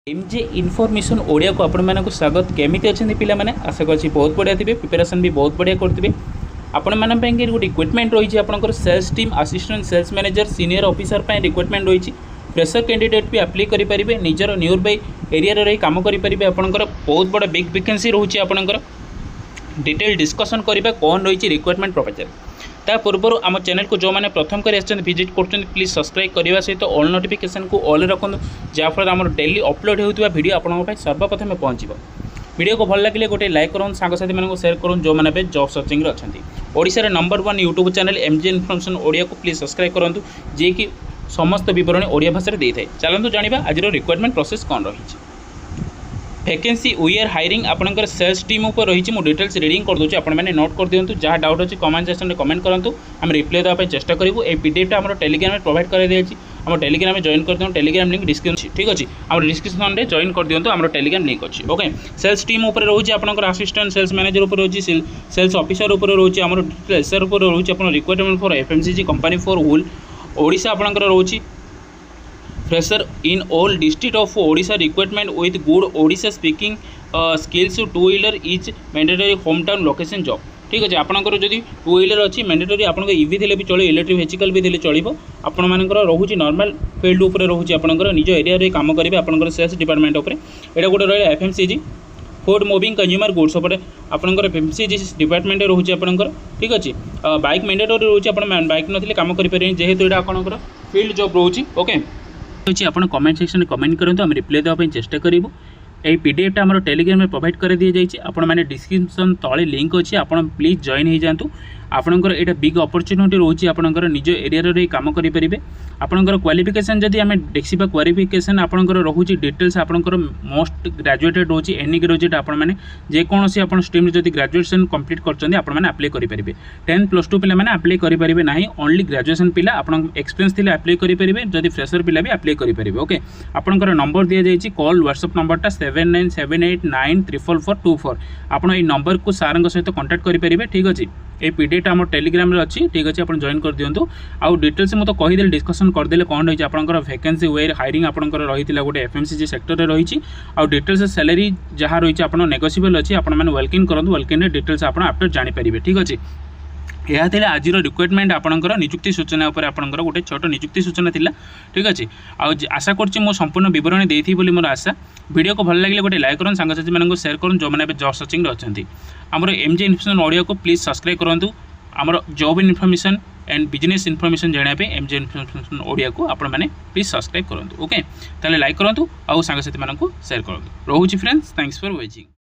MJ information Odia को आपण मानक स्वागत केमिति अच्छे पिला माने आशा कर बहुत बढ़िया थे प्रिपेरेसन भी बहुत बढ़िया करेंगे आपण मान गोटे रिक्रुटमेंट रही है sales team assistant sales manager senior officer recruitment रही फ्रेशर कैंडिडेट भी अप्लाई करेंगे निजर नियर बाय एरिया रही काम करेंगे आपंकर बहुत बड़ा बिग वैकेंसी रोचे आपंकर डिटेल डिस्कसन करवा कौन रही रिक्रुटमेंट प्रोपोजल ता पूर्व आम चैनल को जो मैंने प्रथम कर विजिट कर प्लीज सब्सक्राइब करने सहित ऑल नोटिफिकेशन को ऑल रखुँ जहाँफल आम डेली अपलोड होता वीडियो आपंप सर्वप्रथम पहुँच वीडियो को भल लगे गोटे लाइक करूँ सांगसाथी मानक सेयर करूँ जो मैंने जॉब सर्चिंग अच्छा ओडिशार number 1 YouTube channel MJ information Odia को प्लीज सब्सक्राइब करूँ जी कि समस्त बरणी ओडिया भाषा दे थाए चलतु जाना आज रिक्रुटमेंट प्रोसेस कौन रही वैकेंसी वी आर हायरिंग आपंकर सेल्स टीम उपर रही डिटेल्स रीडिंग कर दूसरी आपने नोट कर दिंतु जहाँ डाउट अच्छी कमेंट सेक्शन में कमेंट करूँ आम रिप्लाई देवाई चेष्टा करूँ ये पीडीएफ आम टेलीग्राम में प्रोवाइड कर दिखाई आम टेलीग्राम में जॉइन कर दिखाँ टेलीग्राम लिंक डिस्क्रिप्शन ठीक अच्छे आम डिस्क्रिप्शन में जॉइन कर दिंतु आम टेलीग्राम लिंक अच्छी ओके सेल्स टीम उपर रोचे आपंकर असिस्टेंट सेल्स मैनेजर उपर रोचे सेल्स ऑफिसर उपर रोचे आम ट्रेसर उपर रोचे आप recruitment for FMCG company for whole Odisha आपंकर रोचे fresher in all district of Odisha recruitment with good Odisha speaking skills two wheeler is mandatory home town location job ठीक अच्छे आपंकर जब टू व्हीलर अच्छी मैंडेटरी आप इवी थे भी चलो इलेक्ट्रिक वेहिकल भी थे चलो आपण मानकर रोचे नॉर्मल फील्ड उपर रोचे आपंकर निज एरिया काम करेंगे आपंकर सेल्स डिपार्टमेंट उपर एटा गोटे रहा FMCG food moving consumer goods उपर आपंकर एफएमसीजी डिपार्टमेंट रोचे आपंकर ठीक अच्छे बाइक मैंडेटरी रोचे आप बाइक नथिले काम करें जेहेतु यहाँ आपंकर फील्ड जॉब रोचे ओके आप कमेंट सेक्शन में कमेंट करूँ आम रिप्लाई देवाई चेष्टा करूँ ये पीडीएफ आम टेलीग्राम में प्रोवाइड कर दी जाइए आपण मैंने डिस्क्रिप्शन तले लिंक अच्छी आप प्लीज जॉइन हो जातु आपंकर यहाँ बिग अपॉर्चुनिटी रोचे आपंकर निज एरिया रही काम करेंगे आपंकर क्वालिफिकेशन जदि आम देखा क्वालिफिकेशन आपंकर रोचे डिटेल्स आपंकर मोस्ट ग्रेजुएटेड रोचे एनी ग्रेजुएट आप जेकोसी आप स्ट्रीम जब ग्रेजुएशन कंप्लीट कर अप्लाई करेंगे 10+2 पिला माने अप्लाई करेंगे ना ओनली ग्रेजुएशन पिला आप एक्सपीरियंस थे अप्लाई करेंगे जदि फ्रेशर पिला भी अप्लाई करेंगे ओके आपंकर नंबर दि जाइए कॉल व्हाट्सएप नंबरटा 7978944424 आप नंबर को सार सहित कांटेक्ट करेंगे ठीक अच्छे ये पीडीएफ आम टेलीग्राम में अच्छी ठीक अच्छे आप जॉइन कर दिंतु आउ डिटेल्स मुझे कहीदेली डिस्कसन करदे कौन रही आपंकर वैकेंसी वे हायरिंग आपंकर रही गोटे एफएमसीजी सेक्टर में रही आउ डिटेल्स सैलरी जहाँ रही आप नेगोशिएबल अच्छी आपने वेलकम करूँ वेलकम डिटेल्स आप आफ्टर जानीपर ठीक अच्छे यह थे आज रिक्रुटमेंट आपंकर निजुक्ति सूचना उपर आपंकर गोटे छोट निजुक्ति सूचना थिला ठीक अच्छे आशा करछि मो संपूर्ण विवरण देथि बोली मोर आशा वीडियो को भल लगे गोटे लाइक करूँ सांगसाथी मानक शेयर करूँ जो मैंने जॉब सर्चिंग अच्छा आमर एमजे इनफॉरमेशन ओडिया को प्लीज सब्सक्राइब करूँ आमर job information and business information जानापी एमजे इनफॉरमेशन ओडिया को आपण मैंने प्लीज सब्सक्राइब करूँ ओके ताले लाइक करूँ आउ सांगसाथी मानक शेयर करूँ रोचे फ्रेंड्स थैंक्स फॉर वाचिंग।